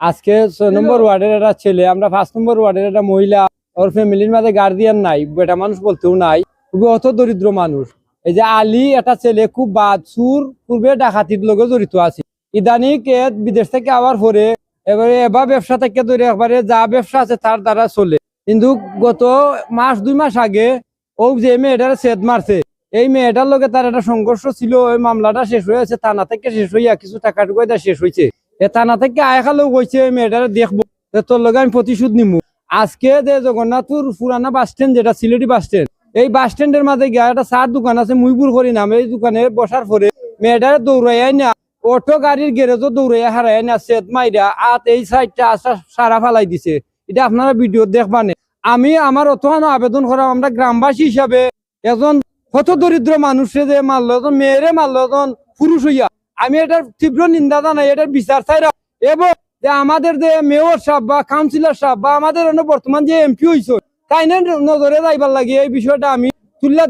আজকে 6 নম্বর ওয়ার্ডের একটা ছেলে, আমরা 5 নম্বর ওয়ার্ডের একটা মহিলা, ওর ফ্যামিলির মাঝে গার্ডিয়ান নাই, বেটা মানুষ বলতেও নাই, খুবই অত দরিদ্র মানুষ। এই যে আলী একটা ছেলে খুব বাদসুর, পূর্বে ডাকাতির লগে জড়িত আছে। ইদানিং বিদেশ থেকে আবার পরে এবারে এবার ব্যবসা থেকে ধরে একবারে যা ব্যবসা আছে তার দ্বারা চলে। কিন্তু গত মাস 2 মাস আগে ও যে মেয়েটার সেদ মারছে, এই মেয়েটার লগে তার একটা সংঘর্ষ ছিল। ওই মামলাটা শেষ হয়েছে, থানা থেকে শেষ হইয়া কিছু টাকা টুকু শেষ হয়েছে। থানা থেকে আয়খালেও কইছে মেয়েটারে দেখবো, তোর লগে আমি প্রতিশোধ নিমু। আজকে যে জগন্নাথপুর পুরানা বাস স্ট্যান্ড, যেটা সিলেটি বাস স্ট্যান্ড, এই বাস স্ট্যান্ডের মাঝে গিয়ে একটা চার দোকান আছে, মুইবুর করি নাম। এই দোকানে বসার পরে মেয়েটারে দৌড়াইয়াই না, অটো গাড়ির গ্যারেজও দৌড়াইয়া হারাই না, সেদ মাইরা আত এই সাইডটা আসা সারা ফালাই দিছে। এটা আপনারা ভিডিও দেখবানে। আমি আমার অতখানো আবেদন করা, আমরা গ্রামবাসী হিসাবে একজন কত দরিদ্র মানুষে যে মারলো, একজন মেয়েরে মারলো, একজন পুরুষ হইয়া, আমি এটার তীব্র নিন্দা জানাই, এটার বিচার চাই। এবং যে আমাদের যে মেয়র সাহেব বা কাউন্সিলর সাহেব বা আমাদের বর্তমান যে এমপি হইছে, তাই নজরে যাইবার লাগে এই বিষয়টা আমি তুললা